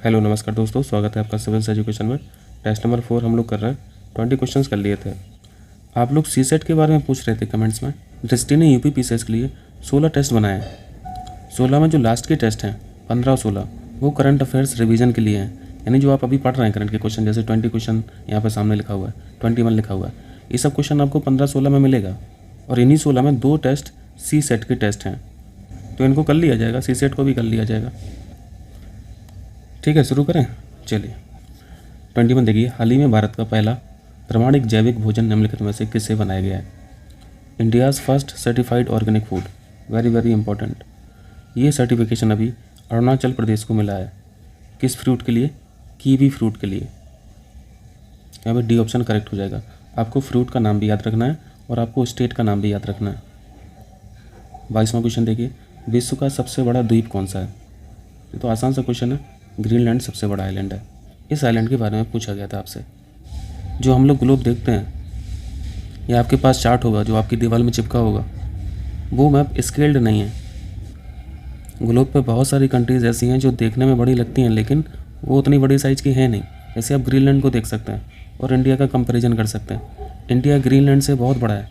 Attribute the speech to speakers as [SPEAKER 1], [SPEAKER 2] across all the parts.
[SPEAKER 1] Hello नमस्कार दोस्तों, स्वागत है आपका सिविल्स एजुकेशन में। टेस्ट नंबर 4 हम लोग कर रहे हैं। 20 क्वेश्चंस कर लिए थे। आप लोग सीसेट के बारे में पूछ रहे थे कमेंट्स में। दृष्टि ने यूपी पीसीएस के लिए 16 टेस्ट बनाए हैं। 16 में जो लास्ट के टेस्ट हैं 15 और 16 वो करंट अफेयर्स रिवीजन के लिए हैं, यानी जो आप अभी पढ़ रहे हैं करंट के क्वेश्चन, जैसे 20 क्वेश्चन यहाँ पर सामने लिखा हुआ है, 21 लिखा हुआ है, ये सब क्वेश्चन आपको 15-16 में मिलेगा। और इन्हीं 16 में 2 टेस्ट सी सेट के टेस्ट हैं, तो इनको कर लिया जाएगा, सी सेट को भी कर लिया जाएगा। ठीक है, शुरू करें। चलिए 21 देखिए, हाल ही में भारत का पहला प्रमाणिक जैविक भोजन निम्नलिखित में से किससे बनाया गया है? India's first certified organic food, very very important. ये सर्टिफिकेशन अभी अरुणाचल प्रदेश को मिला है। किस फ्रूट के लिए? कीवी फ्रूट के लिए। यहाँ पे डी ऑप्शन करेक्ट हो जाएगा। आपको फ्रूट का नाम भी याद रखना है और आपको स्टेट का नाम भी याद रखना है। 22वां क्वेश्चन देखिए, विश्व का सबसे बड़ा द्वीप कौन सा है? ये तो आसान सा क्वेश्चन है, ग्रीनलैंड सबसे बड़ा आइलैंड है। इस आइलैंड के बारे में पूछा गया था आपसे। जो हम लोग ग्लोब देखते हैं, या आपके पास चार्ट होगा जो आपकी दीवार में चिपका होगा, वो मैप स्केल्ड नहीं है। ग्लोब पे बहुत सारी कंट्रीज़ ऐसी हैं जो देखने में बड़ी लगती हैं, लेकिन वो उतनी बड़ी साइज़ की है नहीं। जैसे आप ग्रीनलैंड को देख सकते हैं और इंडिया का कंपैरिजन कर सकते हैं। इंडिया ग्रीनलैंड से बहुत बड़ा है।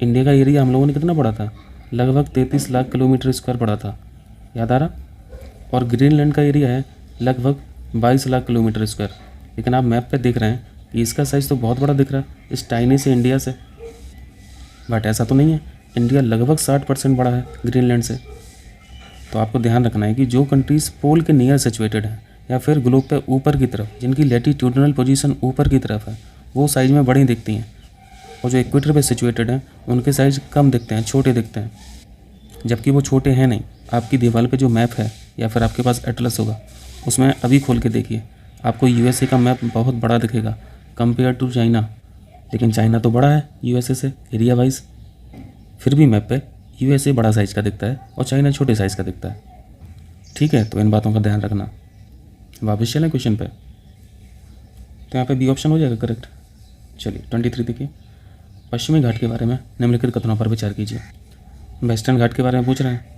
[SPEAKER 1] इंडिया का एरिया हम लोगों ने कितना पढ़ा था? लगभग 33 लाख किलोमीटर स्क्वायर पड़ा था, याद आ रहा? और ग्रीनलैंड का एरिया है लगभग 22 लाख किलोमीटर स्क्वायर। लेकिन आप मैप पे देख रहे हैं कि इसका साइज़ तो बहुत बड़ा दिख रहा है इस टाइनी से इंडिया से, बट ऐसा तो नहीं है। इंडिया लगभग 60% बड़ा है ग्रीनलैंड से। तो आपको ध्यान रखना है कि जो कंट्रीज़ पोल के नियर सिचुएटेड हैं या फिर ग्लोब पे ऊपर की तरफ, जिनकी लैटिट्यूडनल पोजीशन ऊपर की तरफ है, वो साइज़ में बड़ी दिखती हैं। और जो इक्वेटर पे सिचुएटेड हैं उनके साइज़ कम दिखते हैं, छोटे दिखते हैं, जबकि वो छोटे हैं नहीं। आपकी दीवार पे जो मैप है या फिर आपके पास एटलस होगा, उसमें अभी खोल के देखिए, आपको यूएसए का मैप बहुत बड़ा दिखेगा कंपेयर टू चाइना। लेकिन चाइना तो बड़ा है यूएसए से एरिया वाइज, फिर भी मैप पे यूएसए बड़ा साइज़ का दिखता है और चाइना छोटे साइज़ का दिखता है। ठीक है, तो इन बातों का ध्यान रखना। वापस चलें क्वेश्चन पे, तो यहाँ पे बी ऑप्शन हो जाएगा करेक्ट। चलिए 23 देखिए, पश्चिमी घाट के बारे में निम्नलिखित कथनों पर विचार कीजिए। वेस्टर्न घाट के बारे में पूछ रहे हैं।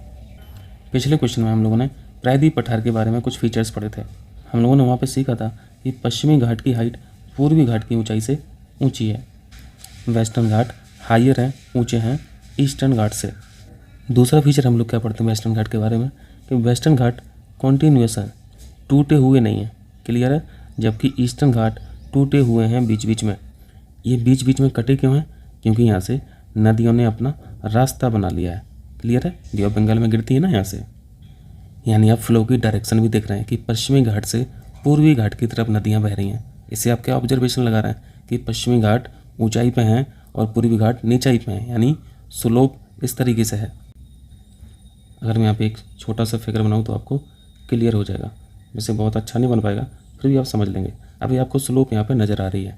[SPEAKER 1] पिछले क्वेश्चन में हम लोगों ने प्रायद्वीप पठार के बारे में कुछ फीचर्स पढ़े थे। हम लोगों ने वहाँ पे सीखा था कि पश्चिमी घाट की हाइट पूर्वी घाट की ऊंचाई से ऊंची है। वेस्टर्न घाट हायर हैं, ऊंचे हैं ईस्टर्न घाट से। दूसरा फीचर हम लोग क्या पढ़ते हैं वेस्टर्न घाट के बारे में, कि वेस्टर्न घाट कॉन्टीन्यूअस है, टूटे हुए नहीं हैं। क्लियर है? जबकि ईस्टर्न घाट टूटे हुए हैं बीच बीच में। ये बीच बीच में कटे क्यों हैं? क्योंकि यहाँ से नदियों ने अपना रास्ता बना लिया है। क्लियर है? बे ऑफ बंगाल में गिरती है ना यहाँ से, यानी आप फ्लो की डायरेक्शन भी देख रहे हैं कि पश्चिमी घाट से पूर्वी घाट की तरफ नदियाँ बह रही हैं। इससे आप क्या ऑब्जर्वेशन लगा रहे हैं कि पश्चिमी घाट ऊंचाई पे हैं और पूर्वी घाट नीचाई पे हैं, यानी स्लोप इस तरीके से है। अगर मैं यहाँ पे एक छोटा सा फिगर बनाऊँ तो आपको क्लियर हो जाएगा। वैसे बहुत अच्छा नहीं बन पाएगा, फिर भी आप समझ लेंगे। अभी आपको स्लोप यहाँ पे नज़र आ रही है।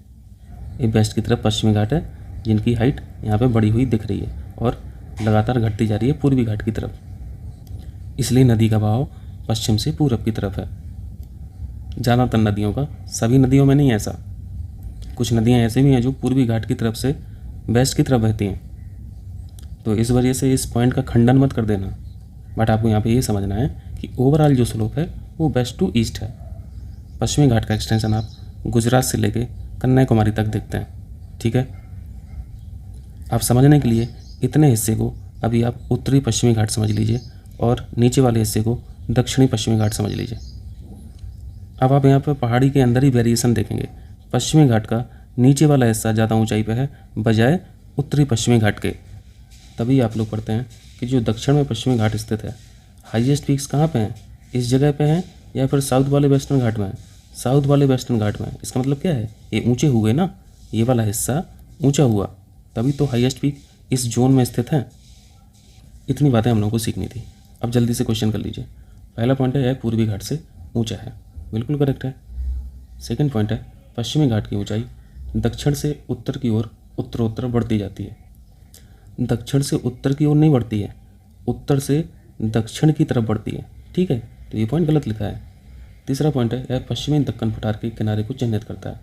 [SPEAKER 1] ये वेस्ट की तरफ पश्चिमी घाट है, जिनकी हाइट यहाँ पे बढ़ी हुई दिख रही है और लगातार घटती जा रही है पूर्वी घाट की तरफ। इसलिए नदी का बहाव पश्चिम से पूरब की तरफ है। ज़्यादातर नदियों का, सभी नदियों में नहीं ऐसा, कुछ नदियाँ ऐसे भी हैं जो पूर्वी घाट की तरफ से वेस्ट की तरफ बहती हैं। तो इस वजह से इस पॉइंट का खंडन मत कर देना, बट आपको यहाँ पे ये समझना है कि ओवरऑल जो स्लोप है वो वेस्ट टू ईस्ट है। पश्चिमी घाट का एक्सटेंशन आप गुजरात से लेके कन्याकुमारी तक देखते हैं। ठीक है, आप समझने के लिए इतने हिस्से को अभी आप उत्तरी पश्चिमी घाट समझ लीजिए और नीचे वाले हिस्से को दक्षिणी पश्चिमी घाट समझ लीजिए। अब आप यहाँ पर पहाड़ी के अंदर ही वेरिएशन देखेंगे। पश्चिमी घाट का नीचे वाला हिस्सा ज़्यादा ऊंचाई पे है बजाय उत्तरी पश्चिमी घाट के। तभी आप लोग पढ़ते हैं कि जो दक्षिण में पश्चिमी घाट स्थित है, हाईएस्ट पीक्स कहाँ पे हैं? इस जगह पे हैं या फिर साउथ वाले वेस्टर्न घाट में है? साउथ वाले वेस्टर्न घाट में। इसका मतलब क्या है? ये ऊँचे हुए ना, ये वाला हिस्सा ऊँचा हुआ, तभी तो हाईएस्ट पीक इस जोन में स्थित है। इतनी बातें हम लोगों को सीखनी थी। अब जल्दी से क्वेश्चन कर लीजिए। पहला पॉइंट है पूर्वी घाट से ऊंचा है, बिल्कुल करेक्ट है। सेकंड पॉइंट है पश्चिमी घाट की ऊंचाई दक्षिण से उत्तर की ओर उत्तरोत्तर बढ़ती जाती है। दक्षिण से उत्तर की ओर नहीं बढ़ती है, उत्तर से दक्षिण की तरफ बढ़ती है। ठीक है, तो ये पॉइंट गलत लिखा है। तीसरा पॉइंट है यह पश्चिमी दक्कन पठार के किनारे को चिन्हित करता है।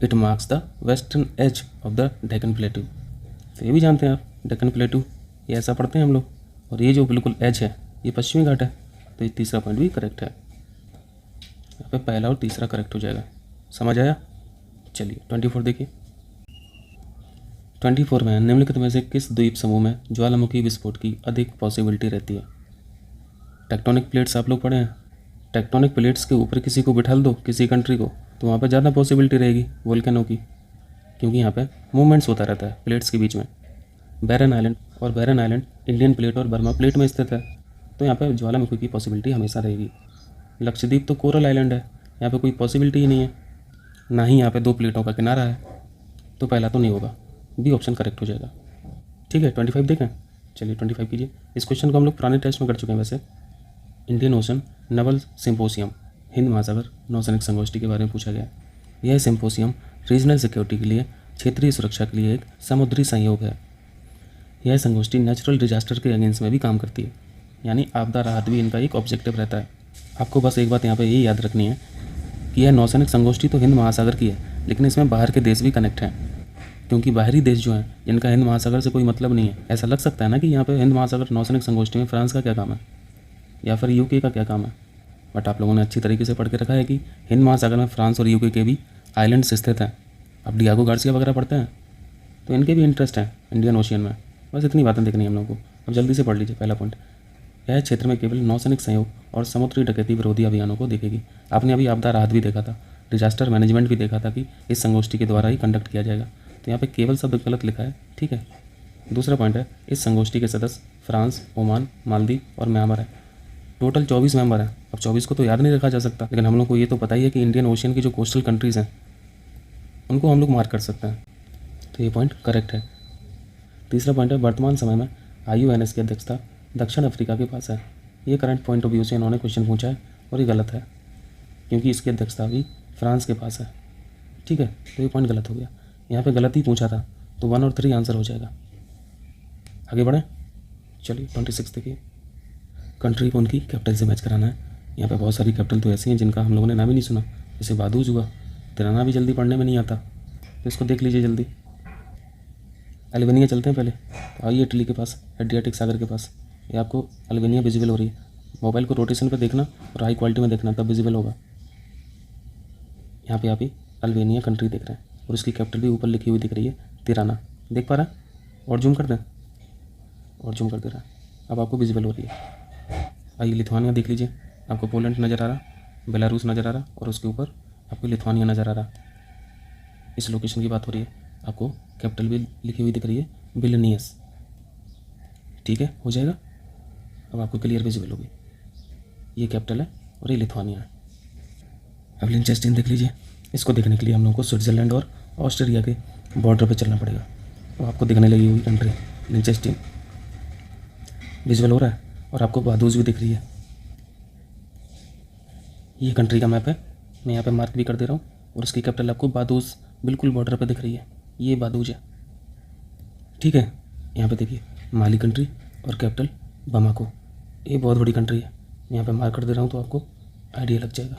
[SPEAKER 1] It marks the western edge of the Deccan plateau. तो ये भी जानते हैं आप, डेक्कन प्लेटू ये ऐसा पढ़ते हैं हम लोग, और ये जो बिल्कुल एज है ये पश्चिमी घाट है। तो ये तीसरा पॉइंट भी करेक्ट है। पे पहला और तीसरा करेक्ट हो जाएगा। समझ आया? चलिए 24 देखिए। 24 में निम्नलिखित में से किस द्वीप समूह में ज्वालामुखी विस्फोट की अधिक पॉसिबिलिटी रहती है? टेक्टोनिक प्लेट्स आप लोग पढ़े हैं। टेक्टोनिक प्लेट्स के ऊपर किसी को बिठा दो, किसी कंट्री को, तो वहाँ पर ज़्यादा पॉसिबिलिटी रहेगी वोल्केनो की, क्योंकि यहाँ पे मूवमेंट्स होता रहता है प्लेट्स के बीच में। बैरन आइलैंड इंडियन प्लेट और बर्मा प्लेट में स्थित है, तो यहाँ पे ज्वालामुखी की पॉसिबिलिटी हमेशा रहेगी। लक्षद्वीप तो कोरल आइलैंड है, यहाँ पे कोई पॉसिबिलिटी ही नहीं है, ना ही यहाँ पे दो प्लेटों का किनारा है, तो पहला तो नहीं होगा, बी ऑप्शन करेक्ट हो जाएगा। ठीक है 25 देखें। चलिए 25 कीजिए। इस क्वेश्चन को हम लोग पुराने टेस्ट में कर चुके हैं वैसे। इंडियन ओशन नवल सिम्पोसियम, हिंद महासागर नौसैनिक संगोष्ठी के बारे में पूछा गया। यह सिम्पोसियम रीजनल सिक्योरिटी के लिए, क्षेत्रीय सुरक्षा के लिए एक समुद्री संयोग है। यह संगोष्ठी नेचुरल डिजास्टर के अगेंस्ट में भी काम करती है, यानी आपदा राहत भी इनका एक ऑब्जेक्टिव रहता है। आपको बस एक बात यहाँ पे ये याद रखनी है कि यह नौसैनिक संगोष्ठी तो हिंद महासागर की है, लेकिन इसमें बाहर के देश भी कनेक्ट हैं, क्योंकि बाहरी देश जो हैं जिनका हिंद महासागर से कोई मतलब नहीं है। ऐसा लग सकता है ना कि यहाँ पे हिंद महासागर नौसैनिक संगोष्ठी में फ्रांस का क्या काम है या फिर यूके का क्या काम है, बट आप लोगों ने अच्छी तरीके से पढ़ के रखा है कि हिंद महासागर में फ्रांस और यूके के भी आइलैंड्स स्थित हैं। अब डियागो गार्सिया वगैरह पढ़ते हैं तो इनके भी इंटरेस्ट हैं इंडियन ओशियन में। बस इतनी बातें देखनी है हम लोगों को। अब जल्दी से पढ़ लीजिए पहला पॉइंट। यह क्षेत्र में केवल नौसैनिक सहयोग और समुद्री डकैती विरोधी अभियानों को देखेगी। आपने अभी आपदा राहत भी देखा था, डिजास्टर मैनेजमेंट भी देखा था कि इस संगोष्ठी के द्वारा ही कंडक्ट किया जाएगा, तो यहाँ पे केवल शब्द गलत लिखा है। ठीक है। दूसरा पॉइंट है, इस संगोष्ठी के सदस्य फ्रांस, ओमान, मालदीव और म्यांमार है। टोटल 24 मेंबर हैं। अब 24 को तो याद नहीं रखा जा सकता, लेकिन हम लोग को ये तो पता ही है कि इंडियन ओशियन की जो कोस्टल कंट्रीज़ हैं उनको हम लोग मार्क कर सकते हैं, तो ये पॉइंट करेक्ट है। तीसरा पॉइंट है, वर्तमान समय में IUNS की अध्यक्षता दक्षिण अफ्रीका के पास है। ये करंट पॉइंट ऑफ व्यू से इन्होंने क्वेश्चन पूछा है और ये गलत है, क्योंकि इसकी अध्यक्षता भी फ्रांस के पास है। ठीक है, तो ये पॉइंट गलत हो गया। यहाँ पे गलत ही पूछा था, तो 1 और 3 आंसर हो जाएगा। आगे बढ़ें। चलिए 26 देखिए। कंट्री को उनकी कैपिटल से मैच कराना है। यहाँ पे बहुत सारी कैपिटल तो ऐसी हैं जिनका हम लोगों ने नाम ही नहीं सुना, जैसे बादूज हुआ, तिराना भी जल्दी पढ़ने में नहीं आता, तो इसको देख लीजिए जल्दी। अल्बानिया चलते हैं पहले, तो आइए इटली के पास, एड्रियाटिक सागर के पास। ये आपको अल्बानिया विजिबल हो रही है। मोबाइल को रोटेशन पे देखना और हाई क्वालिटी में देखना, तब विजिबल होगा। यहाँ पे आप ही अल्बानिया कंट्री देख रहे हैं और उसकी कैपिटल भी ऊपर लिखी हुई दिख रही है, तिराना। देख पा रहा है? और जूम कर दें, और जूम कर दे रहा है, अब आपको विजिबल हो रही है। आइए लिथुआनिया देख लीजिए, आपको पोलैंड नज़र आ रहा, बेलारूस नज़र आ रहा और उसके ऊपर आपको लिथुआनिया नज़र आ रहा। इस लोकेशन की बात हो रही है। आपको कैपिटल भी लिखी हुई दिख रही है, विल्नियस। ठीक है, हो जाएगा। अब आपको क्लियर विजिबल होगी, ये कैपिटल है और ये लिथुआनिया है। अब लिंचेस्टीन देख लीजिए। इसको देखने के लिए हम लोग को स्विट्ज़रलैंड और ऑस्ट्रेलिया के बॉर्डर पर चलना पड़ेगा। तो आपको दिखने लगी हुई कंट्री लिंचेस्टीन विजिबल हो रहा है, और आपको बादूज भी दिख रही है। ये कंट्री का मैप है, मैं यहाँ पे मार्क भी कर दे रहा हूँ, और उसकी कैपिटल आपको बादूज बिल्कुल बॉर्डर पे दिख रही है, ये बादूज है। ठीक है, यहाँ पे देखिए माली कंट्री और कैपिटल बमाको। ये बहुत बड़ी कंट्री है, यहाँ पे मार्क कर दे रहा हूँ तो आपको आइडिया लग जाएगा।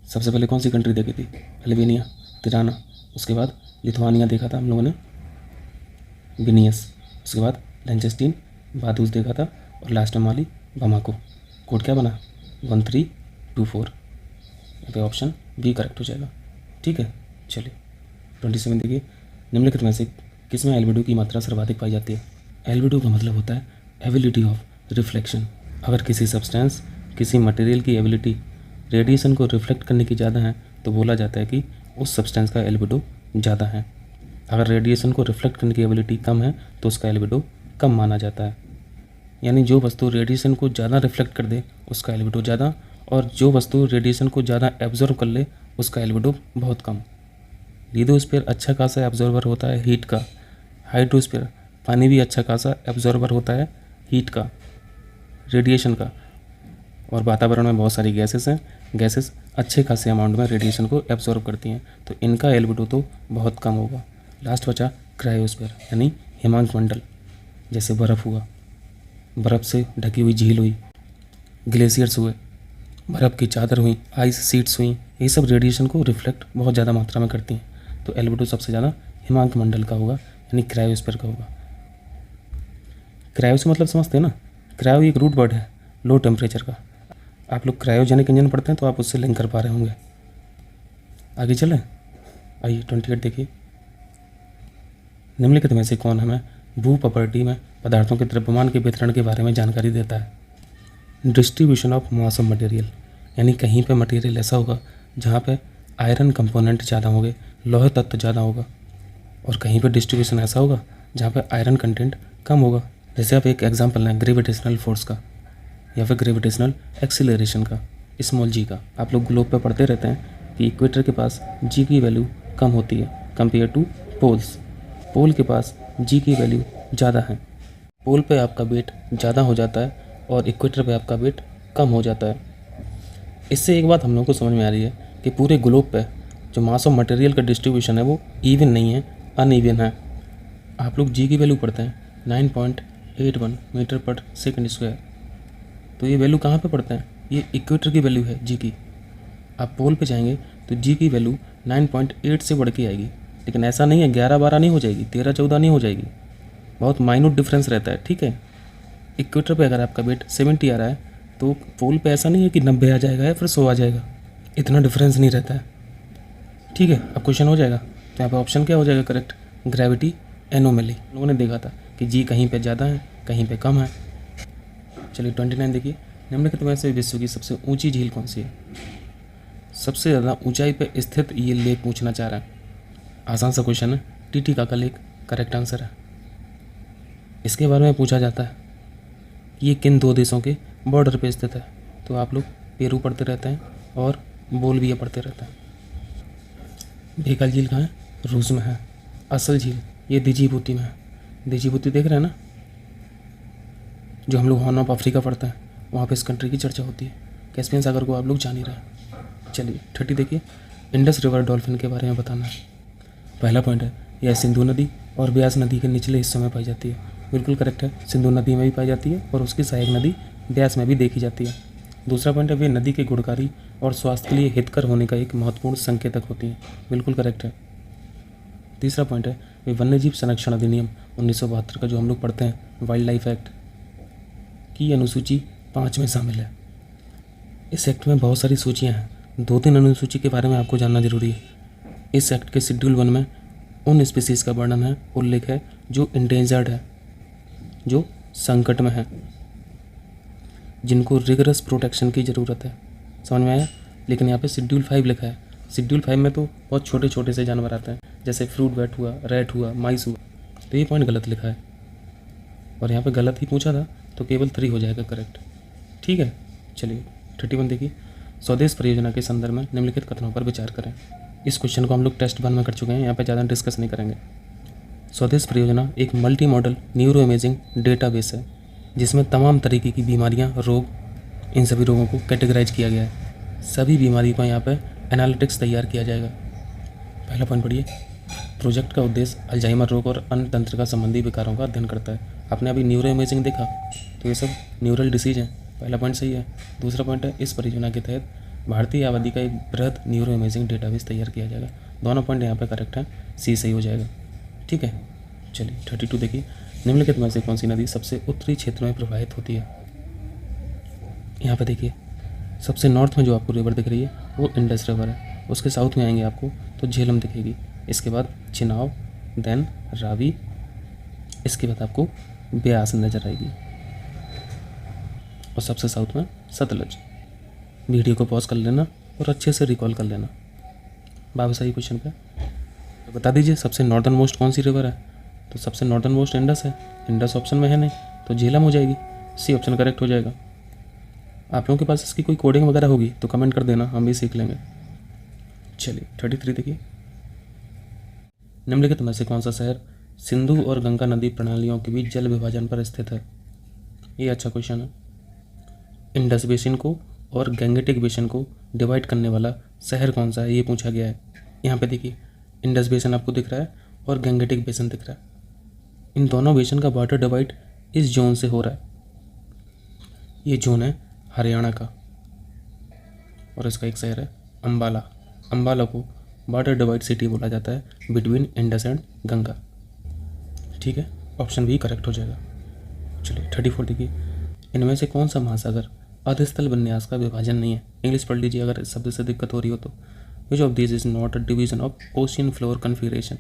[SPEAKER 1] सबसे पहले कौन सी कंट्री देखी थी? Albania, Tirana. उसके बाद लिथुआनिया देखा था हम लोगों ने, विनियस। उसके बाद लिंचेस्टीन, बादूज देखा था, और लास्ट में माली, बमाको। कोड क्या बना? 1324। यहाँ पे ऑप्शन बी करेक्ट हो जाएगा। ठीक है, चलिए 27 देखिए। निम्नलिखित में से किसमें एल्बिडो की मात्रा सर्वाधिक पाई जाती है? एल्बिडो का मतलब होता है एबिलिटी ऑफ रिफ्लेक्शन। अगर किसी सब्सटेंस, किसी मटेरियल की एबिलिटी रेडिएशन को रिफ्लेक्ट करने की ज़्यादा है, तो बोला जाता है कि उस सब्सटेंस का एल्बिडो ज़्यादा है। अगर रेडिएशन को रिफ्लेक्ट करने की एबिलिटी कम है, तो उसका एल्बिडो कम माना जाता है। यानी जो वस्तु रेडिएशन को ज़्यादा रिफ्लेक्ट कर दे उसका एल्बिडो ज़्यादा, और जो वस्तु रेडिएशन को ज़्यादा एब्जॉर्ब कर ले उसका एल्बिडो बहुत कम। लिथोस्फीयर अच्छा खासा एब्जॉर्बर होता है हीट का। हाइड्रोस्फीयर पानी भी अच्छा खासा एब्जॉर्बर होता है हीट का, रेडिएशन का। और वातावरण में बहुत सारी गैसेस हैं, गैसेस अच्छे खासे अमाउंट में रेडिएशन को एब्जॉर्ब करती हैं, तो इनका एल्बिडो तो बहुत कम होगा। लास्ट बचा क्रायोस्फीयर, यानी हिमांक मंडल। जैसे बर्फ़ हुआ, बर्फ़ से ढकी हुई झील हुई, ग्लेशियर्स हुए, बर्फ़ की चादर हुई, आइस शीट्स हुई, ये सब रेडिएशन को रिफ्लेक्ट बहुत ज़्यादा मात्रा में करती हैं, तो एल्बिडो सबसे ज़्यादा हिमांक मंडल का होगा, यानी क्रायोस्फीयर का होगा। क्रायो से मतलब समझते हैं ना? क्रायो एक रूट वर्ड है लो टेम्परेचर का। आप लोग क्रायोजेनिक इंजन पढ़ते हैं तो आप उससे लिंक कर पा रहे होंगे। आगे चलें, आइए 28 देखिए। निम्नलिखित में से कौन हमें भू प्रॉपर्टी में पदार्थों के द्रव्यमान के वितरण के बारे में जानकारी देता है। Distribution of mass of material, यानी कहीं पे मटेरियल ऐसा होगा जहाँ पे आयरन कंपोनेंट ज़्यादा होंगे, लौह तत्व ज़्यादा होगा, और कहीं पे डिस्ट्रीब्यूशन ऐसा होगा जहाँ पे आयरन कंटेंट कम होगा। जैसे आप एक एग्जांपल लें ग्रेविटेशनल फोर्स का या फिर ग्रेविटेशनल एक्सीलरेशन का, स्मॉल जी का। आप लोग ग्लोब पे पढ़ते रहते हैं कि इक्वेटर के पास जी की वैल्यू कम होती है कंपेयर टू पोल्स। पोल के पास जी की वैल्यू ज़्यादा है। पोल पे आपका वेट ज़्यादा हो जाता है और इक्वेटर पे आपका वेट कम हो जाता है। इससे एक बात हम लोग को समझ में आ रही है कि पूरे ग्लोब पे जो मास ऑफ मटेरियल का डिस्ट्रीब्यूशन है वो इवन नहीं है, अनइवन है। आप लोग जी की वैल्यू पढ़ते हैं 9.81 मीटर पर सेकंड स्क्वायर, तो ये वैल्यू कहाँ पे पढ़ते हैं? ये इक्वेटर की वैल्यू है जी की। आप पोल पे जाएंगे तो जी की वैल्यू 9.8 से बढ़ के आएगी, लेकिन ऐसा नहीं है 11-12 नहीं हो जाएगी, 13-14 नहीं हो जाएगी, बहुत माइन्यूट डिफरेंस रहता है, ठीक है। इक्वेटर पे अगर आपका वेट 70 आ रहा है तो पोल पे ऐसा नहीं है कि 90 आ जाएगा या फिर 100 आ जाएगा, इतना डिफरेंस नहीं रहता है, ठीक है। अब क्वेश्चन हो जाएगा तो यहाँ पे ऑप्शन क्या हो जाएगा करेक्ट? Gravity anomaly. लोगों ने देखा था कि जी कहीं पे ज़्यादा है कहीं पे कम है। चलिए 29 देखिए। निम्नलिखित में से विश्व की सबसे ऊंची झील कौन सी है? सबसे ज़्यादा ऊंचाई पे स्थित ये लेक पूछना चाह रहा है। आसान सा क्वेश्चन है, टीटीकाका लेक करेक्ट आंसर है। इसके बारे में पूछा जाता है कि ये किन दो देशों के बॉर्डर पे स्थित है, तो आप लोग पेरू पढ़ते रहते हैं और बोलविया पढ़ते रहते हैं। भेगाल झील कहाँ है? रूस में है। असल झील ये दिजीबुती में है। दिजीबुती देख रहे हैं ना, जो हम लोग हॉर्न ऑफ अफ्रीका पढ़ते हैं, वहाँ पे इस कंट्री की चर्चा होती है। कैस्पियन सागर को आप लोग जान ही रहे हैं। चलिए 30 देखिए। इंडस रिवर डॉल्फिन के बारे में बताना है। पहला पॉइंट है, यह सिंधु नदी और ब्यास नदी के निचले हिस्सों में पाई जाती है। बिल्कुल करेक्ट है, सिंधु नदी में भी पाई जाती है और उसकी सहायक नदी ब्यास में भी देखी जाती है। दूसरा पॉइंट है, वे नदी के गुणकारी और स्वास्थ्य के लिए हितकर होने का एक महत्वपूर्ण संकेतक होती हैं। बिल्कुल करेक्ट है। तीसरा पॉइंट है, वे वन्यजीव संरक्षण अधिनियम 1972 का जो हम लोग पढ़ते हैं, वाइल्ड लाइफ एक्ट की अनुसूची 5 में शामिल है। इस एक्ट में बहुत सारी सूचियाँ हैं, 2-3 अनुसूची के बारे में आपको जानना जरूरी है। इस एक्ट के शेड्यूल 1 में उन स्पीसीज़ का वर्णन है, उल्लेख है जो इंडेंजर्ड है, जो संकट में है, जिनको रिगरस प्रोटेक्शन की ज़रूरत है। समझ में आया? लेकिन यहाँ पे शेड्यूल 5 लिखा है। शेड्यूल 5 में तो बहुत छोटे छोटे से जानवर आते हैं, जैसे फ्रूट बैट हुआ, रैट हुआ, माइस हुआ, तो ये पॉइंट गलत लिखा है और यहाँ पे गलत ही पूछा था तो केवल 3 हो जाएगा करेक्ट, ठीक है। चलिए 31 देखिए। स्वदेश परियोजना के संदर्भ में निम्नलिखित कथनों पर विचार करें। इस क्वेश्चन को हम लोग टेस्ट 1 में कर चुके हैं, यहाँ पे ज़्यादा डिस्कस नहीं करेंगे। स्वदेश परियोजना एक multi modal neuro imaging database है जिसमें तमाम तरीके की बीमारियां, रोग, इन सभी रोगों को कैटेगराइज किया गया है। सभी बीमारी का यहाँ पे एनालिटिक्स तैयार किया जाएगा। पहला पॉइंट पढ़िए। प्रोजेक्ट का उद्देश्य अल्जाइमर रोग और अन्य तंत्रिका संबंधी विकारों का अध्ययन करता है। आपने अभी न्यूरो इमेजिंग देखा, तो ये सब न्यूरल डिसीज हैं। पहला पॉइंट सही है। दूसरा पॉइंट है, इस परियोजना के तहत भारतीय आबादी का एक बृहद न्यूरो इमेजिंग डेटाबेस तैयार किया जाएगा। दोनों पॉइंट यहाँ पे करेक्ट हैं, सी सही हो जाएगा, ठीक है। चलिए 32 देखिए। निम्नलिखित में से कौन सी नदी सबसे उत्तरी क्षेत्र में प्रवाहित होती है? यहाँ पे देखिए, सबसे नॉर्थ में जो आपको रिवर दिख रही है वो इंडस रिवर है। उसके साउथ में आएंगे आपको तो झेलम दिखेगी, इसके बाद चिनाब, देन रावी, इसके बाद आपको ब्यास नजर आएगी और सबसे साउथ में सतलज। वीडियो को पॉज कर लेना और अच्छे से रिकॉल कर लेना। बाबा सही क्वेश्चन पे तो बता दीजिए सबसे नॉर्दर्न मोस्ट कौन सी रिवर है? तो सबसे नॉर्दर्न मोस्ट इंडस है। इंडस ऑप्शन में है नहीं तो झेलम हो जाएगी, सी ऑप्शन करेक्ट हो जाएगा। आप लोगों के पास इसकी कोई कोडिंग वगैरह होगी तो कमेंट कर देना, हम भी सीख लेंगे। चलिए 33 देखिए। निम्नलिखित में से कौन सा शहर सिंधु और गंगा नदी प्रणालियों के बीच जल विभाजन पर स्थित है? ये अच्छा क्वेश्चन है। इंडस बेसिन को और गैंगेटिक बेसिन को डिवाइड करने वाला शहर कौन सा है, ये पूछा गया है। यहाँ पे देखिए, इंडस बेसिन आपको दिख रहा है और गैंगेटिक बेसिन दिख रहा है। इन दोनों बेसिन का वाटर डिवाइड इस जोन से हो रहा है। ये जोन है हरियाणा का और इसका एक शहर है अम्बाला। अम्बाला को वाटर डिवाइड सिटी बोला जाता है बिटवीन इंडस एंड गंगा, ठीक है। ऑप्शन भी करेक्ट हो जाएगा। चलिए 34 देखिए। इनमें से कौन सा महासागर अधस्थल विन्यास का विभाजन नहीं है। इंग्लिश पढ़ लीजिए अगर इस शब्द से दिक्कत हो रही हो तो। Which of this is not a division of ocean floor configuration.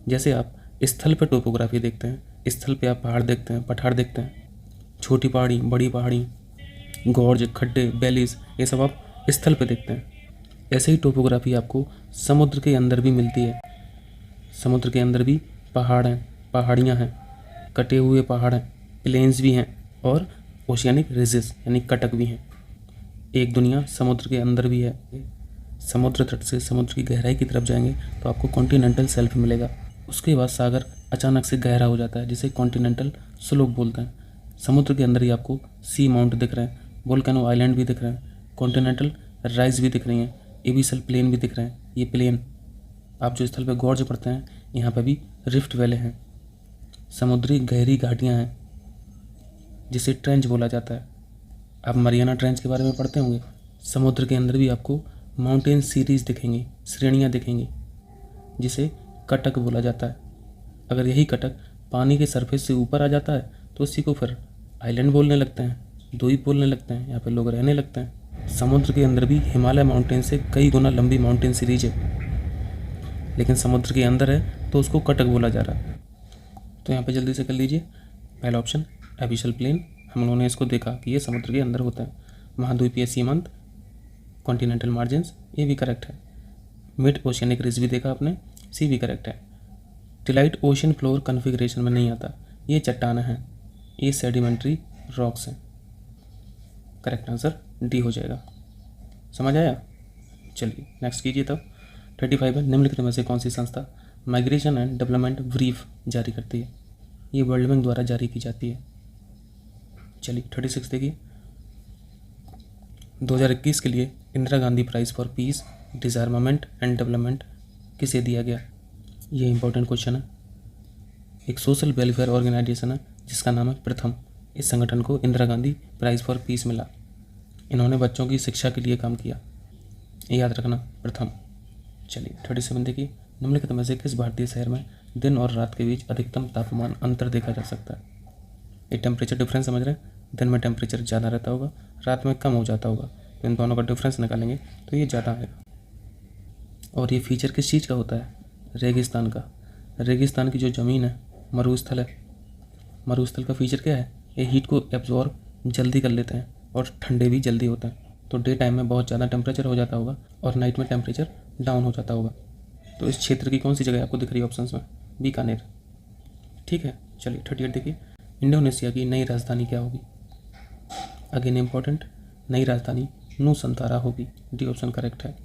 [SPEAKER 1] जैसे आप स्थल पे टोपोग्राफी देखते हैं, स्थल पे आप पहाड़ देखते हैं, पठार देखते हैं, छोटी पहाड़ी, बड़ी पहाड़ी, गॉर्ज, खड्डे, वैलीज, ये सब आप स्थल पे देखते हैं। ऐसे ही टोपोग्राफी आपको समुद्र के अंदर भी मिलती है। समुद्र के अंदर भी पहाड़ हैं, पहाड़ियाँ हैं, कटे हुए पहाड़ हैं, प्लेन्स भी हैं और ओशियानिक रिजेस यानी कटक भी हैं। एक दुनिया समुद्र के अंदर भी है। समुद्र तट से समुद्र की गहराई की तरफ जाएंगे तो आपको कॉन्टिनेंटल शेल्फ मिलेगा। उसके बाद सागर अचानक से गहरा हो जाता है जिसे कॉन्टिनेंटल स्लोप बोलते हैं। समुद्र के अंदर ही आपको सी माउंट दिख रहे हैं, वोल्केनो आइलैंड भी दिख रहे हैं, कॉन्टिनेंटल राइज भी दिख रही हैं, एबिसल प्लेन भी दिख रहे हैं। ये प्लेन आप जो स्थल पर गॉर्ज पढ़ते हैं, यहाँ पर भी रिफ्ट वैले हैं, समुद्री गहरी घाटियाँ हैं जिसे ट्रेंच बोला जाता है। आप मरियाना ट्रेंच के बारे में पढ़ते होंगे। समुद्र के अंदर भी आपको माउंटेन सीरीज दिखेंगी, श्रेणियाँ दिखेंगी जिसे कटक बोला जाता है। अगर यही कटक पानी के सरफेस से ऊपर आ जाता है तो उसी को फिर आइलैंड बोलने लगते हैं, द्वीप बोलने लगते हैं, यहाँ पे लोग रहने लगते हैं। समुद्र के अंदर भी हिमालय माउंटेन से कई गुना लंबी माउंटेन सीरीज है, लेकिन समुद्र के अंदर है तो उसको कटक बोला जा रहा है। तो यहाँ पे जल्दी से कर लीजिए। पहला ऑप्शन एबिसल प्लेन, हम लोगों ने इसको देखा कि ये समुद्र के अंदर होता है। महाद्वीपीय सीमांत, कॉन्टिनेंटल मार्जिन्स, ये भी करेक्ट है। मिड ओशियनिक रिज भी देखा आपने, सी भी करेक्ट है। टिलाइट ओशन फ्लोर कन्फिग्रेशन में नहीं आता, ये चट्टान है, ये सेडिमेंट्री रॉक्स हैं। करेक्ट आंसर डी हो जाएगा। समझ आया? चलिए नेक्स्ट कीजिए। तब 35 है, निम्नलिखित में से कौन सी संस्था माइग्रेशन एंड डेवलपमेंट ब्रीफ जारी करती है? ये वर्ल्ड बैंक द्वारा जारी की जाती है। चलिए 36 देखिए। 2021 के लिए Indira Gandhi prize for piece, डिसआर्मामेंट and development किसे दिया गया? ये इंपॉर्टेंट क्वेश्चन है। एक सोशल वेलफेयर ऑर्गेनाइजेशन है जिसका नाम है प्रथम। इस संगठन को Indira Gandhi prize for piece मिला। इन्होंने बच्चों की शिक्षा के लिए काम किया, याद रखना, प्रथम। चलिए 37 देखिए। निम्नलिखित में से किस भारतीय शहर में दिन और रात के बीच अधिकतम तापमान अंतर देखा जा सकता है? ये टेम्परेचर डिफरेंस समझ रहे हैं। दिन में टेम्परेचर ज़्यादा रहता होगा, रात में कम हो जाता होगा, तो इन दोनों का डिफरेंस निकालेंगे तो ये ज़्यादा आएगा। और ये फीचर किस चीज़ का होता है? रेगिस्तान का। रेगिस्तान की जो ज़मीन है, मरुस्थल है, मरुस्थल का फीचर क्या है? ये हीट को एब्जॉर्ब जल्दी कर लेते हैं और ठंडे भी जल्दी होते हैं। तो डे टाइम में बहुत ज़्यादा टेम्परेचर हो जाता होगा और नाइट में टेम्परेचर डाउन हो जाता होगा। तो इस क्षेत्र की कौन सी जगह आपको दिख रही है ऑप्शंस में? बीकानेर। ठीक है। चलिए 38 देखिए। इंडोनेशिया की नई राजधानी क्या होगी? अगेन इम्पॉर्टेंट, नई राजधानी नूसंतारा होगी। डी ऑप्शन करेक्ट है।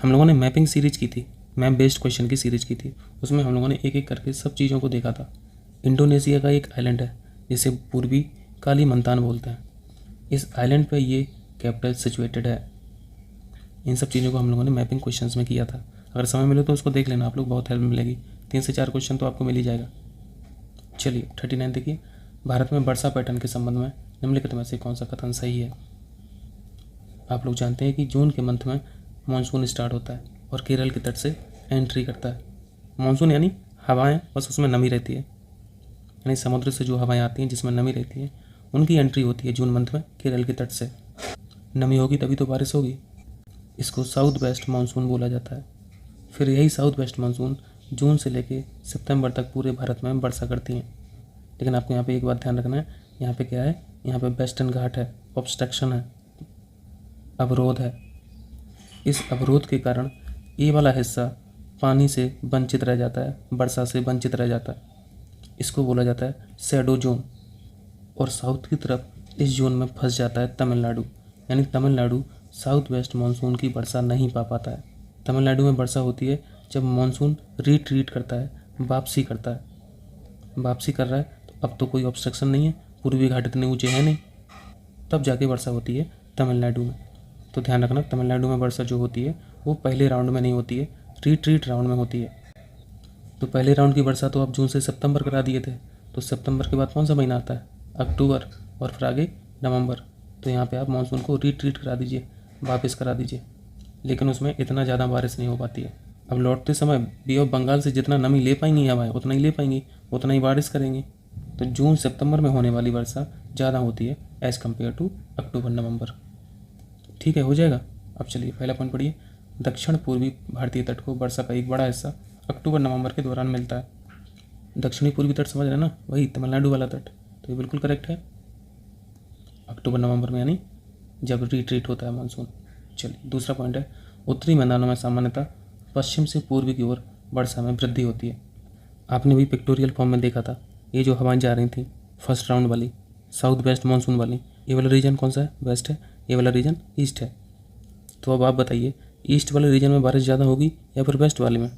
[SPEAKER 1] हम लोगों ने मैपिंग सीरीज की थी, मैप बेस्ड क्वेश्चन की सीरीज की थी। उसमें हम लोगों ने एक एक करके सब चीज़ों को देखा था। इंडोनेशिया का एक आइलैंड है जिसे पूर्वी कालीमंतान बोलते हैं। इस आइलैंड पर ये कैपिटल सिचुएटेड है। इन सब चीज़ों को हम लोगों ने मैपिंग क्वेश्चंस में किया था। अगर समय मिले तो उसको देख लेना आप लोग, बहुत हेल्प मिलेगी। 3 से 4 क्वेश्चन तो आपको मिल ही जाएगा। चलिए 39 देखिए। भारत में वर्षा पैटर्न के संबंध में निम्नलिखित में से कौन सा कथन सही है? आप लोग जानते हैं कि जून के मंथ में मानसून स्टार्ट होता है और केरल के तट से एंट्री करता है। मानसून यानी हवाएं, बस उसमें नमी रहती है, यानी समुद्र से जो हवाएं आती हैं जिसमें नमी रहती है उनकी एंट्री होती है जून मंथ में केरल के तट से। नमी होगी तभी तो बारिश होगी। इसको साउथ वेस्ट मानसून बोला जाता है। फिर यही साउथ वेस्ट मानसून जून से लेके सितंबर तक पूरे भारत में वर्षा करती हैं। लेकिन आपको यहाँ पे एक बात ध्यान रखना है, यहाँ पे क्या है? यहाँ पे वेस्टर्न घाट है, ऑब्स्ट्रक्शन है, अवरोध है। इस अवरोध के कारण ये वाला हिस्सा पानी से वंचित रह जाता है, वर्षा से वंचित रह जाता है। इसको बोला जाता है शैडो जोन। और साउथ की तरफ इस जोन में फंस जाता है तमिलनाडु, यानी तमिलनाडु साउथ वेस्ट मानसून की वर्षा नहीं पा पाता है। तमिलनाडु में वर्षा होती है जब मानसून रिट्रीट करता है, वापसी करता है। वापसी कर रहा है तो अब तो कोई ऑब्स्ट्रक्शन नहीं है, पूर्वी घाट इतने ऊंचे हैं नहीं, तब जाके वर्षा होती है तमिलनाडु में। तो ध्यान रखना, तमिलनाडु में वर्षा जो होती है वो पहले राउंड में नहीं होती है, रिट्रीट राउंड में होती है। तो पहले राउंड की वर्षा तो आप जून से सितंबर करा दिए थे, तो सितंबर के बाद कौन सा महीना आता है? अक्टूबर, और फिर आगे नवंबर। तो यहाँ पे आप मानसून को रिट्रीट करा दीजिए, वापस करा दीजिए। लेकिन उसमें इतना ज़्यादा बारिश नहीं हो पाती है। अब लौटते समय बे ऑफ बंगाल से जितना नमी ले पाएंगी हवाएं उतना ही ले पाएंगी, उतना ही बारिश करेंगी। तो जून सितंबर में होने वाली वर्षा ज़्यादा होती है एज कम्पेयर टू अक्टूबर नवंबर। ठीक है, हो जाएगा। अब चलिए पहला पॉइंट पढ़िए। दक्षिण पूर्वी भारतीय तट को वर्षा का एक बड़ा हिस्सा अक्टूबर नवंबर के दौरान मिलता है। दक्षिणी पूर्वी तट समझ रहे हैं ना, वही तमिलनाडु वाला तट, तो ये बिल्कुल करेक्ट है। अक्टूबर नवंबर में यानी जब रिट्रीट होता है मानसून। चलिए दूसरा पॉइंट है, उत्तरी मैदानों में सामान्यतः पश्चिम से पूर्व की ओर वर्षा में वृद्धि होती है। आपने भी पिक्टोरियल फॉर्म में देखा था, ये जो हवाएं जा रही थी फर्स्ट राउंड वाली, साउथ वेस्ट मानसून वाली, ये वाला रीजन कौन सा है? वेस्ट है। ये वाला रीजन ईस्ट है। तो अब आप बताइए, ईस्ट वाले रीजन में बारिश ज़्यादा होगी या फिर वेस्ट वाले में?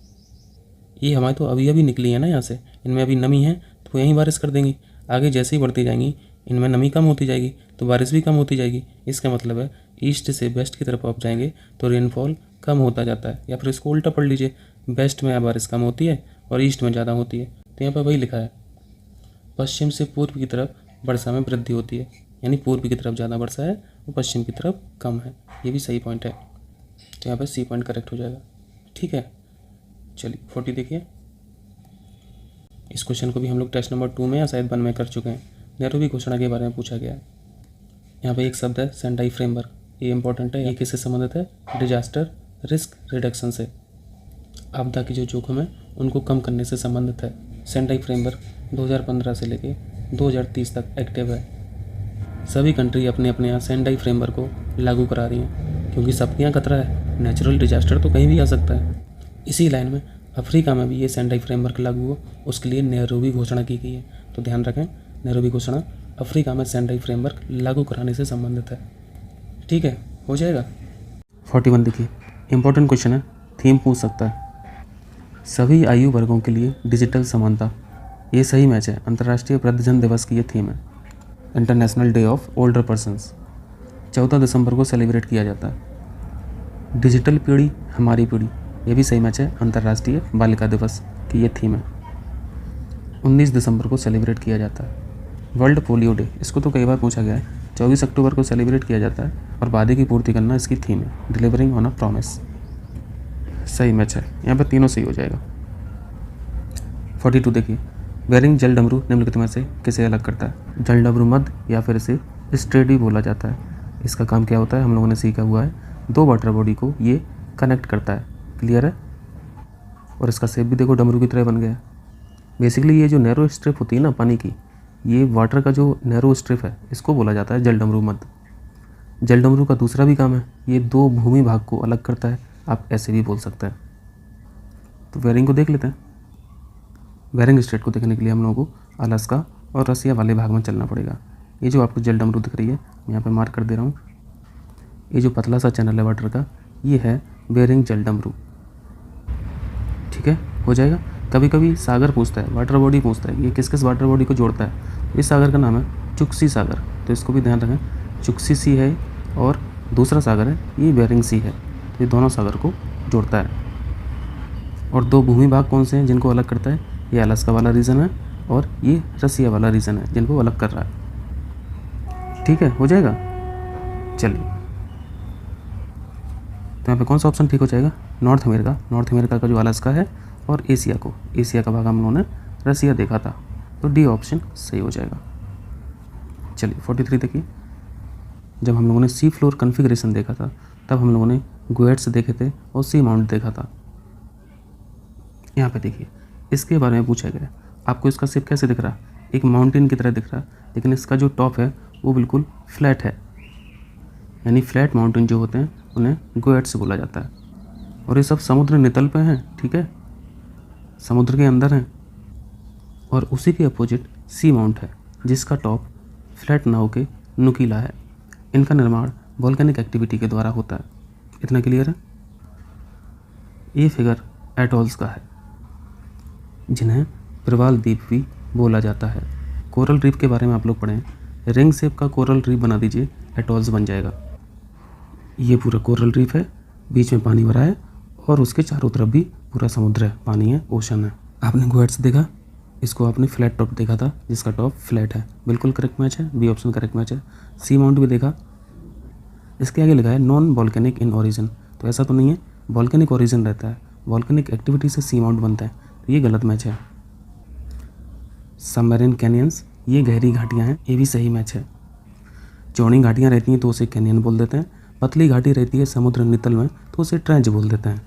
[SPEAKER 1] ये हवाएं तो अभी अभी निकली है ना यहाँ से, इनमें अभी नमी है, तो यहीं बारिश कर देंगी। आगे जैसे ही बढ़ती जाएंगी इनमें नमी कम होती जाएगी, तो बारिश भी कम होती जाएगी। इसका मतलब है ईस्ट से वेस्ट की तरफ आप जाएंगे तो रेनफॉल कम होता जाता है। या फिर इसको उल्टा पढ़ लीजिए, वेस्ट में बारिश कम होती है और ईस्ट में ज़्यादा होती है। तो यहाँ पर वही लिखा है, पश्चिम से पूर्व की तरफ वर्षा में वृद्धि होती है, यानी पूर्व की तरफ ज़्यादा वर्षा है और पश्चिम की तरफ कम है। ये भी सही पॉइंट है, तो यहाँ पर सी पॉइंट करेक्ट हो जाएगा। ठीक है, चलिए 40 देखिए। इस क्वेश्चन को भी हम लोग टेस्ट नंबर 2 में या शायद 1 में कर चुके हैं। नैरोबी घोषणा के बारे में पूछा गया है। यहाँ पे एक शब्द है सेंडाई फ्रेमवर्क, ये इंपॉर्टेंट है। ये किससे संबंधित है? डिजास्टर रिस्क रिडक्शन से, आपदा की जो जोखिम है उनको कम करने से संबंधित है। सेंडाई फ्रेमवर्क 2015 से लेके 2030 तक एक्टिव है। सभी कंट्री अपने अपने यहाँ सेंडाई फ्रेमवर्क को लागू करा रही हैं, क्योंकि सबके यहाँ खतरा है, नेचुरल डिजास्टर तो कहीं भी आ सकता है। इसी लाइन में अफ्रीका में भी ये सेंडाई फ्रेमवर्क लागू हो, उसके लिए नैरोबी घोषणा की गई है। तो ध्यान रखें, नैरोबी घोषणा अफ्रीका में सेंडाई फ्रेमवर्क लागू कराने से संबंधित है। ठीक है, हो जाएगा। 41 देखिए, इंपॉर्टेंट क्वेश्चन है, थीम पूछ सकता है। सभी आयु वर्गों के लिए डिजिटल समानता, ये सही मैच है। अंतर्राष्ट्रीय वृद्धजन दिवस की ये थीम है, international day of older persons. 14 दिसंबर को सेलिब्रेट किया जाता है। डिजिटल पीढ़ी हमारी पीढ़ी, ये भी सही मैच है। अंतर्राष्ट्रीय बालिका दिवस की ये थीम है, 19 दिसंबर को सेलिब्रेट किया जाता है। वर्ल्ड पोलियो डे, इसको तो कई बार पूछा गया है, 24 अक्टूबर को सेलिब्रेट किया जाता है और वादे की पूर्ति करना इसकी थीम है, डिलीवरिंग ऑन अ प्रॉमिस। सही मैच है, यहाँ पर तीनों सही हो जाएगा। 42 देखिए, बेरिंग जल डमरू निम्नलिखित में से किसे अलग करता है? जल डमरू मध्य या फिर इसे स्ट्रेट भी बोला जाता है। इसका काम क्या होता है हम लोगों ने सीखा हुआ है, दो वाटर बॉडी को ये कनेक्ट करता है। क्लियर है? और इसका शेप भी देखो डमरू की तरह बन गया। बेसिकली ये जो नैरो स्ट्रिप होती है ना पानी की, ये वाटर का जो नैरो स्ट्रिप है इसको बोला जाता है जल डमरू मध्य। जल डमरू का दूसरा भी काम है, ये दो भूमि भाग को अलग करता है, आप ऐसे भी बोल सकते हैं। तो बेरिंग को देख लेते हैं। बेरिंग स्ट्रेट को देखने के लिए हम लोगों को अलास्का और रसिया वाले भाग में चलना पड़ेगा। ये जो आपको जल डमरू दिख रही है, मैं यहाँ पे मार्क कर दे रहा हूँ। ये जो पतला सा चैनल है वाटर का, ये है बेरिंग जल डमरू। ठीक है, हो जाएगा। कभी कभी सागर पूछता है, वाटर बॉडी पूछता है, ये किस किस वाटर बॉडी को जोड़ता है? इस सागर का नाम है चुक्सी सागर, तो इसको भी ध्यान रखें। चुक्सी सी है और दूसरा सागर है ये बेरिंग सी है, तो ये दोनों सागर को जोड़ता है। और दो भूमि भाग कौन से हैं जिनको अलग करता है? ये अलास्का वाला रीजन है और ये रसिया वाला रीजन है जिनको अलग कर रहा है। ठीक है, हो जाएगा। चलिए, तो यहाँ पे कौन सा ऑप्शन ठीक हो जाएगा? North America. नॉर्थ अमेरिका का जो अलास्का है और एशिया का भाग हम लोगों ने रसिया देखा था, तो डी ऑप्शन सही हो जाएगा। चलिए 43 देखिए, जब हम लोगों ने सी फ्लोर कॉन्फ़िगरेशन देखा था तब हम लोगों ने गुएट्स देखे थे और सी माउंट देखा था। यहाँ पे देखिए, इसके बारे में पूछा गया, आपको इसका शेप कैसे दिख रहा? एक माउंटेन की तरह दिख रहा, लेकिन इसका जो टॉप है वो बिल्कुल फ्लैट है, यानी फ्लैट माउंटेन जो होते हैं उन्हें गुएट्स बोला जाता है। और ये सब समुद्र नितल पे हैं, ठीक है, समुद्र के अंदर हैं। और उसी के अपोजिट सी माउंट है जिसका टॉप फ्लैट ना होके नुकीला है। इनका निर्माण वोल्केनिक एक्टिविटी के द्वारा होता है। इतना क्लियर है? ये फिगर एटॉल्स का है जिन्हें प्रवाल द्वीप भी बोला जाता है। कोरल रीफ के बारे में आप लोग पढ़ें, रिंग शेप का कोरल रीफ बना दीजिए, एटॉल्स बन जाएगा। ये पूरा कोरल रीफ है, बीच में पानी भरा है और उसके चारों तरफ भी पूरा समुद्र है, पानी है, ओशन है। आपने गुएट्स देखा, इसको आपने फ्लैट टॉप देखा था जिसका टॉप फ्लैट है, बिल्कुल करेक्ट मैच है, बी ऑप्शन करेक्ट मैच है। सी माउंट भी देखा, इसके आगे लिखा है नॉन वॉल्केनिक इन ओरिजिन, तो ऐसा तो नहीं है, वॉल्केनिक ओरिजिन रहता है, वॉल्केनिक एक्टिविटी से सी माउंट बनता है, तो ये गलत मैच है। सबमरीन कैनियंस, ये गहरी घाटियाँ हैं, ये भी सही मैच है। चौड़ी घाटियाँ रहती हैं तो उसे कैनियन बोल देते हैं। पतली घाटी रहती है समुद्र नितल में तो उसे ट्रेंच बोल देते हैं।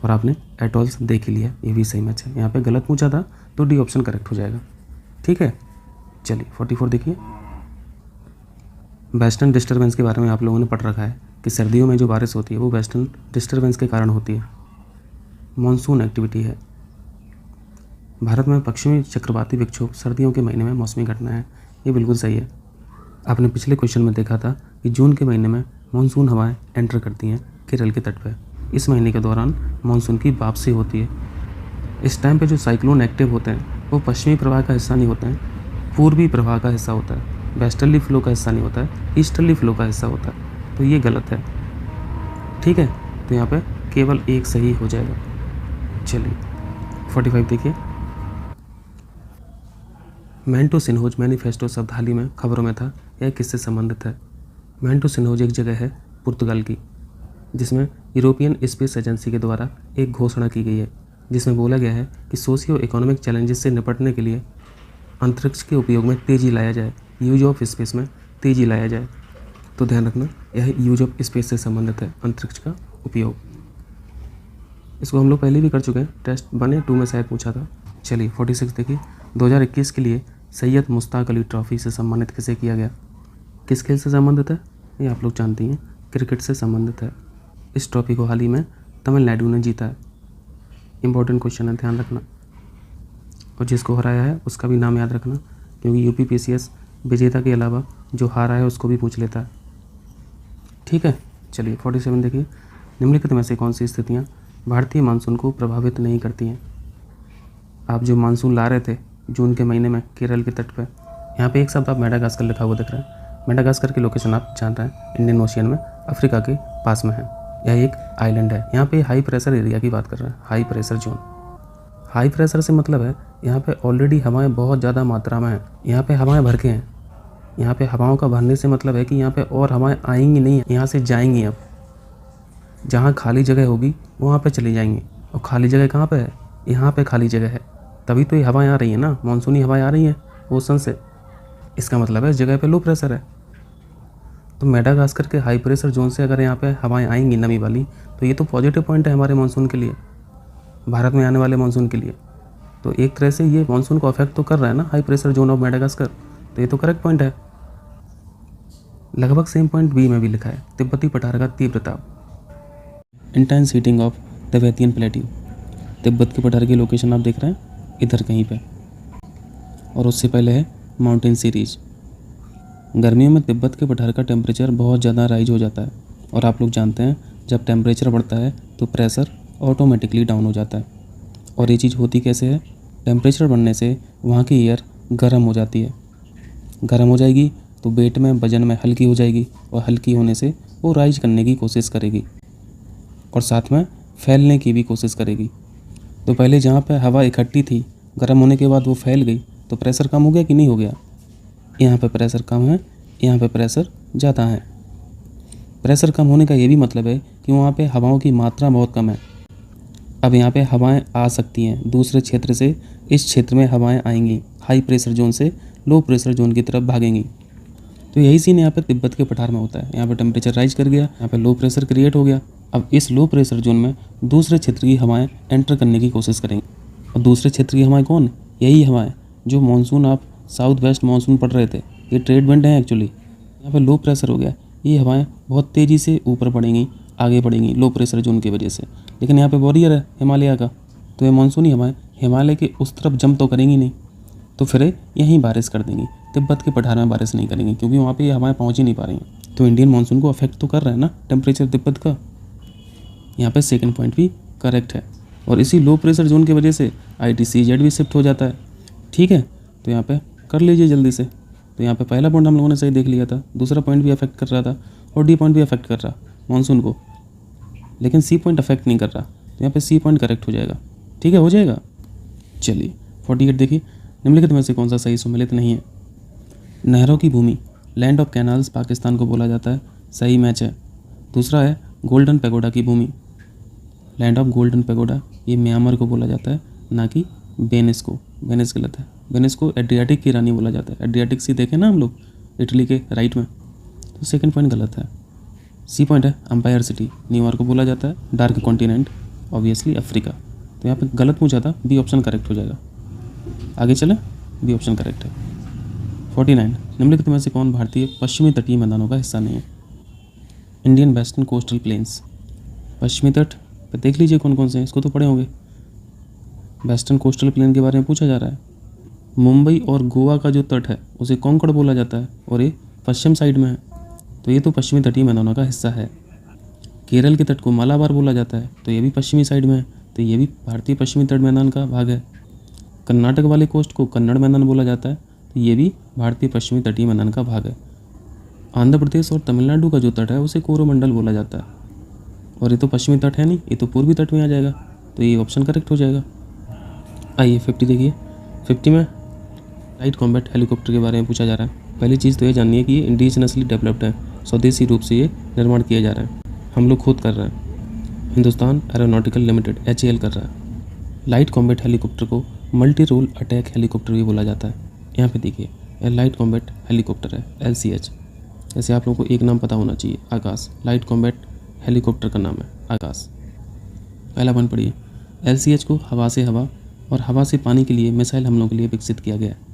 [SPEAKER 1] और आपने एटॉल्स देख ही लिया, ये भी सही मैच है। यहाँ पे गलत पूछा था तो डी ऑप्शन करेक्ट हो जाएगा। ठीक है, चलिए 44 देखिए। वेस्टर्न डिस्टर्बेंस के बारे में आप लोगों ने पढ़ रखा है कि सर्दियों में जो बारिश होती है वो वेस्टर्न डिस्टर्बेंस के कारण होती है, मानसून एक्टिविटी है। भारत में पश्चिमी चक्रवाती विक्षोभ सर्दियों के महीने में मौसमी घटना है, ये बिल्कुल सही है। आपने पिछले क्वेश्चन में देखा था कि जून के महीने में मानसून हवाएं एंटर करती हैं केरल के तट पर। इस महीने के दौरान मानसून की वापसी होती है। इस टाइम पे जो साइक्लोन एक्टिव होते हैं वो पश्चिमी प्रवाह का हिस्सा नहीं होते हैं, पूर्वी प्रवाह का हिस्सा होता है। वेस्टर्ली फ्लो का हिस्सा नहीं होता है, ईस्टर्ली फ्लो का हिस्सा होता है। तो ये गलत है। ठीक है, तो यहाँ पे केवल एक सही हो जाएगा। चलिए 45 देखिए। मैंटो सिन्होज मैनिफेस्टो शब्द हाल ही में खबरों में था, यह किससे संबंधित है? मैंटो सिन्होज एक जगह है पुर्तगाल की, जिसमें यूरोपियन स्पेस एजेंसी के द्वारा एक घोषणा की गई है जिसमें बोला गया है कि सोशियो इकोनॉमिक चैलेंजेस से निपटने के लिए अंतरिक्ष के उपयोग में तेज़ी लाया जाए, यूज ऑफ स्पेस में तेज़ी लाया जाए। तो ध्यान रखना, यह यूज ऑफ स्पेस से संबंधित है, अंतरिक्ष का उपयोग। इसको हम लोग पहले भी कर चुके हैं, टेस्ट 1 या 2 में शायद पूछा था। चलिए 46 देखिए। 2021 के लिए सैयद मुश्ताक अली ट्रॉफी से सम्मानित किसे किया गया? किस खेल से संबंधित है? ये आप लोग जानती हैं, क्रिकेट से संबंधित है। इस ट्रॉफी को हाल ही में तमिलनाडु ने जीता है। इंपॉर्टेंट क्वेश्चन है, ध्यान रखना। और जिसको हराया है उसका भी नाम याद रखना, क्योंकि यूपीपीसीएस विजेता के अलावा जो हारा है उसको भी पूछ लेता है। ठीक है, चलिए 47 देखिए। निम्नलिखित में से कौन सी स्थितियाँ भारतीय मानसून को प्रभावित नहीं करती हैं? आप जो मानसून ला रहे थे जून के महीने में केरल के तट पर, यहाँ पे एक शब्द आप मेडागास्कर लिखा हुआ दिख रहा है। मेडागास्कर की लोकेशन आप जान रहे हैं, इंडियन ओशियन में अफ्रीका के पास में है। यह एक आइलैंड है। यहाँ पे हाई प्रेशर एरिया की बात कर रहे हैं, high pressure zone. High pressure से मतलब है यहाँ पे ऑलरेडी हवाएं बहुत ज़्यादा मात्रा में हैं, यहाँ पे हवाएं भर के हैं। यहाँ पे हवाओं का भरने से मतलब है कि यहाँ पे और हवाएं आएंगी नहीं, यहाँ से जाएंगी। अब जहाँ खाली जगह होगी वहाँ पे चली जाएंगी। और खाली जगह कहाँ पे है? यहाँ पे खाली जगह है, तभी तो ये हवाएं आ रही हैं ना, मानसूनी हवाएं आ रही हैं ओशन से। इसका मतलब है इस जगह पे लो प्रेशर है। तो मेडागास्कर के हाई प्रेशर जोन से अगर यहाँ पे हवाएं आएंगी नमी वाली, तो ये तो पॉजिटिव पॉइंट है हमारे मानसून के लिए, भारत में आने वाले मानसून के लिए। तो एक तरह से ये मानसून को अफेक्ट तो कर रहा है ना, high pressure zone of Madagascar. तो ये तो करेक्ट पॉइंट है। लगभग सेम पॉइंट बी में भी लिखा है, तिब्बती पठार का तीव्रता। Intense heating of Tibetan plateau. Tibet के पठार की लोकेशन आप देख रहे हैं इधर कहीं पे, और उससे पहले है माउंटेन सीरीज। गर्मियों में तिब्बत के पठार का टेम्परेचर बहुत ज़्यादा राइज हो जाता है, और आप लोग जानते हैं जब टेम्परेचर बढ़ता है तो प्रेशर ऑटोमेटिकली डाउन हो जाता है। और ये चीज़ होती कैसे है? टेम्परेचर बढ़ने से वहाँ की एयर गर्म हो जाती है। गर्म हो जाएगी तो वेट में, वजन में हल्की हो जाएगी, और हल्की होने से वो राइज करने की कोशिश करेगी और साथ में फैलने की भी कोशिश करेगी। तो पहले जहाँ पे हवा इकट्ठी थी, गर्म होने के बाद वो फैल गई, तो प्रेशर कम हो गया कि नहीं हो गया? यहाँ पे प्रेशर कम है, यहाँ पे प्रेशर ज़्यादा है। प्रेशर कम होने का ये भी मतलब है कि वहाँ पे हवाओं की मात्रा बहुत कम है। अब यहाँ पे हवाएं आ सकती हैं दूसरे क्षेत्र से, इस क्षेत्र में हवाएं आएंगी, हाई प्रेशर जोन से लो प्रेशर जोन की तरफ भागेंगी। तो यही सीन यहाँ पे तिब्बत के पठार में होता है। यहाँ पे टेम्परेचर राइज कर गया, यहाँ पे लो प्रेशर क्रिएट हो गया। अब इस लो प्रेशर जोन में दूसरे क्षेत्र की हवाएं एंटर करने की कोशिश करेंगी। और दूसरे क्षेत्र की हवाएं कौन? यही हवाएं जो मानसून आप साउथ वेस्ट मानसून पढ़ रहे थे, ये ट्रेड विंड हैं एक्चुअली। यहाँ पे लो प्रेशर हो गया, ये हवाएं बहुत तेज़ी से ऊपर बढ़ेंगी, आगे बढ़ेंगी लो प्रेशर जोन की वजह से। लेकिन यहाँ पे वॉरियर है हिमालय का, तो ये मानसूनी हवाएं हिमालय के उस तरफ जंप तो करेंगी नहीं, तो फिर यहीं बारिश कर देंगी। तिब्बत के पठार में बारिश नहीं करेंगी क्योंकि वहाँ पे ये हवाएं पहुँच ही नहीं पा रही हैं। तो इंडियन मानसून को अफेक्ट तो कर रहा है ना टेम्परेचर तिब्बत का। यहाँ पे सेकंड पॉइंट भी करेक्ट है। और इसी लो प्रेशर जोन की वजह से ITCZ भी शिफ्ट हो जाता है। ठीक है, तो यहाँ पे कर लीजिए जल्दी से। तो यहाँ पे पहला पॉइंट हम लोगों ने सही देख लिया था, दूसरा पॉइंट भी अफेक्ट कर रहा था, और डी पॉइंट भी अफेक्ट कर रहा मानसून को, लेकिन सी पॉइंट अफेक्ट नहीं कर रहा। तो यहाँ पे सी पॉइंट करेक्ट हो जाएगा। ठीक है, हो जाएगा। चलिए 48 देखिए। निम्नलिखित में से कौन सा सही सम्मिलित नहीं है? नहरों की भूमि, लैंड ऑफ कैनाल्स पाकिस्तान को बोला जाता है, सही मैच है। दूसरा है गोल्डन पैगोडा की भूमि, लैंड ऑफ गोल्डन पैगोडा, ये म्यांमार को बोला जाता है, ना कि वेनिस को। वेनिस गलत है, वेनिस को एड्रियाटिक की रानी बोला जाता है। एड्रियाटिक सी देखे ना हम लोग, इटली के राइट में, तो सेकंड पॉइंट गलत है। सी पॉइंट है एम्पायर सिटी, न्यूयॉर्क को बोला जाता है। Dark continent obviously Africa. तो यहाँ पे गलत पूछा था, बी ऑप्शन करेक्ट हो जाएगा। आगे चले, बी ऑप्शन करेक्ट है। 49 निम्नलिखित में से कौन भारतीय पश्चिमी तटीय मैदानों का हिस्सा नहीं है? इंडियन वेस्टर्न कोस्टल प्लेन्स, पश्चिमी तट पर देख लीजिए कौन कौन से हैं, इसको तो पढ़े होंगे। वेस्टर्न कोस्टल प्लेन के बारे में पूछा जा रहा है। मुंबई और गोवा का जो तट है उसे कोंकण बोला जाता है और ये पश्चिम साइड में है, तो ये तो पश्चिमी तटीय मैदानों का हिस्सा है। केरल के तट को मालाबार बोला जाता है, तो ये भी पश्चिमी साइड में है, तो ये भी भारतीय पश्चिमी तट मैदान का भाग है। कर्नाटक वाले कोस्ट को कन्नड़ मैदान बोला जाता है, तो ये भी भारतीय पश्चिमी तटीय मैदान का भाग है। आंध्र प्रदेश और तमिलनाडु का जो तट है उसे कोरोमंडल बोला जाता है, और ये तो पश्चिमी तट है नहीं, ये तो पूर्वी तट में आ जाएगा, तो ये ऑप्शन करेक्ट हो जाएगा। आइए 50 देखिए। 50 में लाइट कॉम्बैट हेलीकॉप्टर के बारे में पूछा जा रहा है। पहली चीज़ तो ये जाननी है कि ये इंडिजिनसली डेवलप्ड है, स्वदेशी रूप से ये निर्माण किया जा रहा है, हम लोग खुद कर रहे हैं। हिंदुस्तान एरोनॉटिकल लिमिटेड HAL कर रहा है। लाइट कॉम्बैट हेलीकॉप्टर को मल्टी रोल अटैक हेलीकॉप्टर भी बोला जाता है। यहाँ पे देखिए यह लाइट कॉम्बैट हेलीकॉप्टर है LCH। जैसे आप लोगों को एक नाम पता होना चाहिए, आकाश। लाइट कॉम्बैट हेलीकॉप्टर का नाम है आकाश। पहला पॉइंट पढ़िए, LCH को हवा से हवा और हवा से पानी के लिए मिसाइल हमलों के लिए विकसित किया गया है।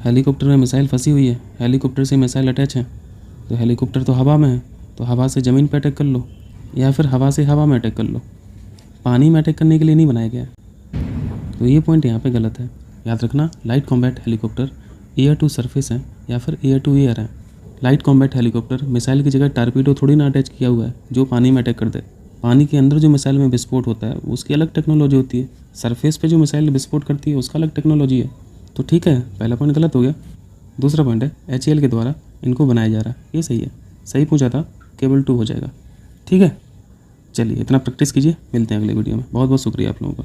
[SPEAKER 1] हेलीकॉप्टर में मिसाइल फंसी हुई है, हेलीकॉप्टर से मिसाइल अटैच है, तो हेलीकॉप्टर तो हवा में है, तो हवा से ज़मीन पर अटैक कर लो या फिर हवा से हवा में अटैक कर लो। पानी में अटैक करने के लिए नहीं बनाया गया, तो ये पॉइंट यहाँ पे गलत है। याद रखना, light combat helicopter air to surface है या फिर एयर टू एयर है। लाइट कॉम्बैट हेलीकॉप्टर मिसाइल की जगह टारपीडो थोड़ी ना अटैच किया हुआ है जो पानी में अटैक कर दे। पानी के अंदर जो मिसाइल में विस्फोट होता है उसकी अलग टेक्नोलॉजी होती है, सरफेस पे जो मिसाइल विस्फोट करती है उसका अलग टेक्नोलॉजी है। तो ठीक है, पहला पॉइंट गलत हो गया। दूसरा पॉइंट है HAL के द्वारा इनको बनाया जा रहा है, ये सही है। सही पूछा था, केवल 2 हो जाएगा। ठीक है, चलिए इतना प्रैक्टिस कीजिए, मिलते हैं अगले वीडियो में। बहुत बहुत शुक्रिया आप लोगों का।